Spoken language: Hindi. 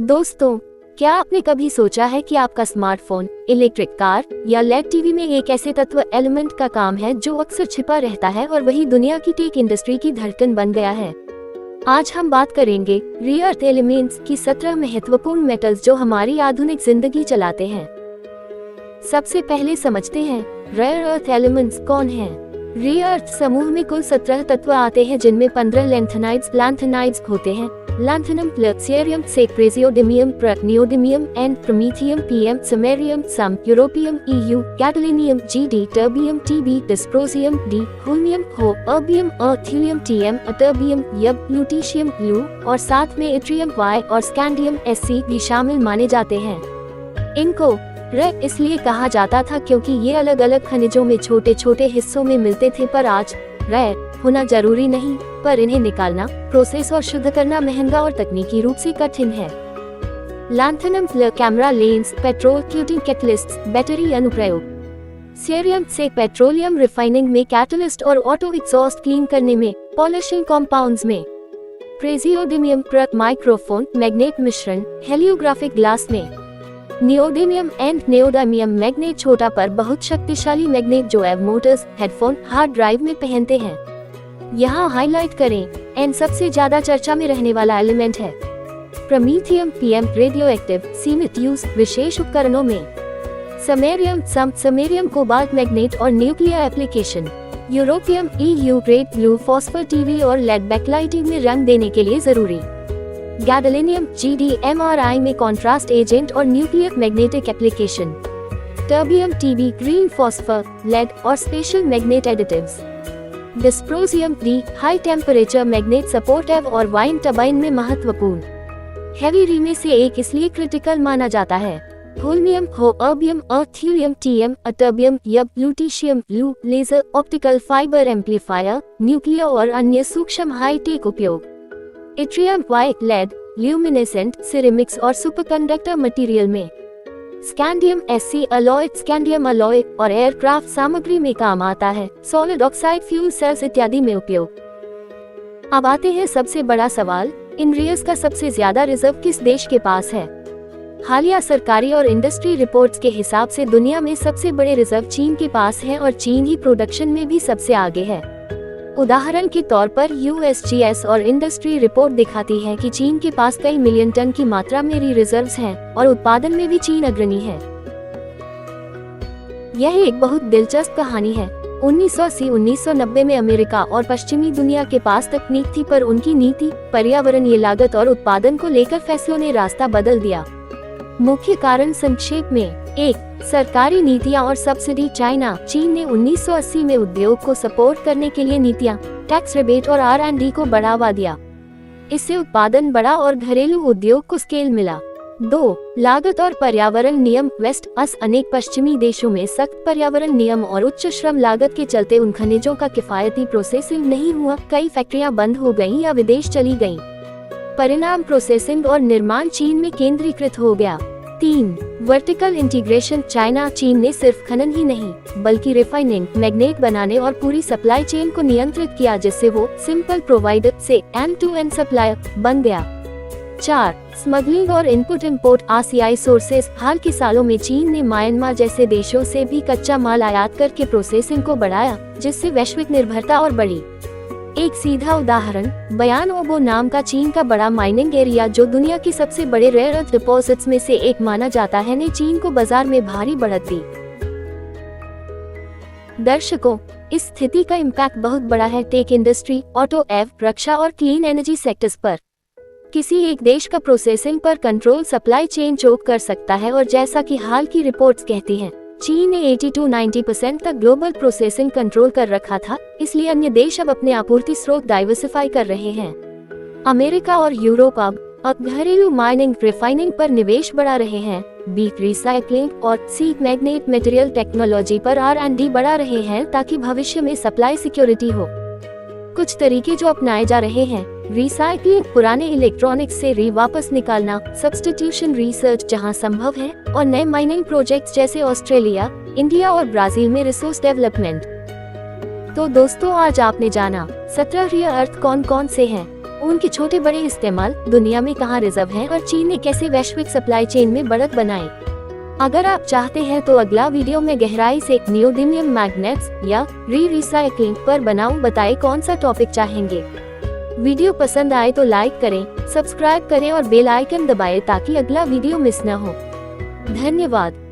दोस्तों, क्या आपने कभी सोचा है कि आपका स्मार्टफोन, इलेक्ट्रिक कार या लेड टीवी में एक ऐसे तत्व एलिमेंट का काम है जो अक्सर छिपा रहता है और वही दुनिया की टेक इंडस्ट्री की धड़कन बन गया है। आज हम बात करेंगे रेयर अर्थ एलिमेंट्स की 17 महत्वपूर्ण मेटल्स जो हमारी आधुनिक जिंदगी चलाते हैं। सबसे पहले समझते हैं रेयर अर्थ एलिमेंट्स कौन हैं। रेयर अर्थ समूह में कुल 17 तत्व आते हैं जिनमें 15 लैंथेनाइड्स होते हैं। Lanthanum, cerium, praseodymium, neodymium and promethium, PM, samarium, Sm, europium, EU, gadolinium, GD, terbium, TB, dysprosium, D, holmium, Ho, erbium, thulium, TM, ytterbium, यब, ल्यूटीशियम, लू और साथ में इट्रियम, Y और स्कैंडियम, SC भी शामिल माने जाते हैं। इनको रेयर इसलिए कहा जाता था क्योंकि ये अलग अलग खनिजों में छोटे छोटे हिस्सों में मिलते थे, पर आज रेयर होना जरूरी नहीं, पर इन्हें निकालना, प्रोसेस और शुद्ध करना महंगा और तकनीकी रूप से कठिन है। Lanthanum, camera lens, petrol क्यूटिंग catalysts, battery अनुप्रयोग। सीरियम से पेट्रोलियम रिफाइनिंग में, कैटलिस्ट और ऑटो एग्जॉस्ट क्लीन करने में, पॉलिशिंग कॉम्पाउंड्स में। प्रेजियोडिमियम, माइक्रोफोन, मैग्नेट मिश्रण, हेलियोग्राफिक ग्लास में। नियोडिमियम एंड नियोडामियम, मैग्नेट, छोटा पर बहुत शक्तिशाली मैग्नेट जो एव मोटर्स, हेडफोन, हार्ड ड्राइव में पहनते हैं। यहाँ हाईलाइट करें एंड सबसे ज्यादा चर्चा में रहने वाला एलिमेंट है प्रोमीथियम, PM, रेडियो एक्टिव, सीमित यूज, विशेष उपकरणों में। समैरियम, समैरियम, कोबाल्ट मैग्नेट और nuclear application. Europium, EU, red, blue, phosphor, TV और लेड बैकलाइटिंग में रंग देने के लिए जरूरी। गैडोलिनियम, GD, MRI में कॉन्ट्रास्ट एजेंट और nuclear magnetic application. Terbium, TB, green phosphor, LED और special magnet additives. Dysprosium, D, high temperature magnet supportive और वाइन टर्बाइन में महत्वपूर्ण। हेवी री में से एक इसलिए क्रिटिकल माना जाता है। Holmium, Ho, erbium, thulium, TM, ytterbium, यब, ल्यूटीशियम, लू, laser, optical fibre amplifier, nuclear और अन्य सूक्ष्म हाईटेक उपयोग। Yttrium, Y, LED, luminescent, ceramics और सुपरकंडक्टर मटेरियल में। Scandium, SC, alloy, scandium alloy और एयरक्राफ्ट सामग्री में काम आता है। सॉलिड ऑक्साइड फ्यूल सेल्स इत्यादि में उपयोग। अब आते हैं सबसे बड़ा सवाल, इन रेयर्स का सबसे ज्यादा रिजर्व किस देश के पास है। हालिया सरकारी और इंडस्ट्री रिपोर्ट्स के हिसाब से दुनिया में सबसे बड़े रिजर्व चीन के पास है और चीन ही प्रोडक्शन में भी सबसे आगे है। उदाहरण के तौर पर USGS और इंडस्ट्री रिपोर्ट दिखाती है कि चीन के पास कई मिलियन टन की मात्रा में रिजर्व्स हैं और उत्पादन में भी चीन अग्रणी है। यह एक बहुत दिलचस्प कहानी है। 1980-1990 में अमेरिका और पश्चिमी दुनिया के पास तकनीक थी, पर उनकी नीति, पर्यावरणीय लागत और उत्पादन को लेकर फैसलों ने रास्ता बदल दिया। मुख्य कारण संक्षेप में, 1. सरकारी नीतियां और सब्सिडी। चीन ने 1980 में उद्योग को सपोर्ट करने के लिए नीतियां, टैक्स रिबेट और R&D को बढ़ावा दिया। इससे उत्पादन बढ़ा और घरेलू उद्योग को स्केल मिला। 2. लागत और पर्यावरण नियम। अनेक पश्चिमी देशों में सख्त पर्यावरण नियम और उच्च श्रम लागत के चलते उन खनिजों का किफायती प्रोसेसिंग नहीं हुआ, कई फैक्ट्रियां बंद हो गईं या विदेश चली गईं। परिणाम, प्रोसेसिंग और निर्माण चीन में केंद्रीकृत हो गया। 3. Vertical integration. चीन ने सिर्फ खनन ही नहीं बल्कि रिफाइनिंग, मैग्नेट बनाने और पूरी सप्लाई चेन को नियंत्रित किया, जिससे वो सिंपल प्रोवाइडर से end-to-end सप्लायर बन गया। 4. स्मगलिंग और इनपुट इंपोर्ट। आसियाई सोर्सेस। हाल के सालों में चीन ने म्यांमार जैसे देशों से भी कच्चा माल आयात करके प्रोसेसिंग को बढ़ाया, जिससे वैश्विक निर्भरता और बढ़ी। एक सीधा उदाहरण, बयानओबो नाम का चीन का बड़ा माइनिंग एरिया, जो दुनिया की सबसे बड़े रेयर अर्थ डिपॉजिट्स में से एक माना जाता है, ने चीन को बाजार में भारी बढ़त दी। दर्शकों, इस स्थिति का इम्पैक्ट बहुत बड़ा है टेक इंडस्ट्री, ऑटो, रक्षा और क्लीन एनर्जी सेक्टर्स पर। किसी एक देश का प्रोसेसिंग पर कंट्रोल सप्लाई चेन चोक कर सकता है, और जैसा कि हाल की रिपोर्ट्स कहती हैं, चीन ने 80-90% तक ग्लोबल प्रोसेसिंग कंट्रोल कर रखा था, इसलिए अन्य देश अब अपने आपूर्ति स्रोत डाइवर्सिफाई कर रहे हैं। अमेरिका और यूरोप अब घरेलू माइनिंग, रिफाइनिंग पर निवेश बढ़ा रहे हैं, बीट रिसाइकलिंग और सीड मैग्नेट मटेरियल टेक्नोलॉजी पर R&D बढ़ा रहे हैं, ताकि भविष्य में सप्लाई सिक्योरिटी हो। कुछ तरीके जो अपनाए जा रहे हैं, रिसाइकलिंग, पुराने इलेक्ट्रॉनिक्स से वापस निकालना, सब्स्टिट्यूशन रिसर्च जहां संभव है, और नए माइनिंग प्रोजेक्ट्स जैसे ऑस्ट्रेलिया, इंडिया और ब्राजील में रिसोर्स डेवलपमेंट। तो दोस्तों, आज आपने जाना 17 रेयर अर्थ कौन कौन से हैं। ऊन के छोटे बड़े इस्तेमाल दुनिया में कहाँ रिजर्व हैं और चीन ने कैसे वैश्विक सप्लाई चेन में बढ़त बनाई। अगर आप चाहते हैं तो अगला वीडियो में गहराई से नियोडिमियम मैग्नेट्स या रिसाइक्लिंग पर बनाऊं। बताएं कौन सा टॉपिक चाहेंगे। वीडियो पसंद आए तो लाइक करें, सब्सक्राइब करें और बेल आइकन दबाएं ताकि अगला वीडियो मिस न हो। धन्यवाद।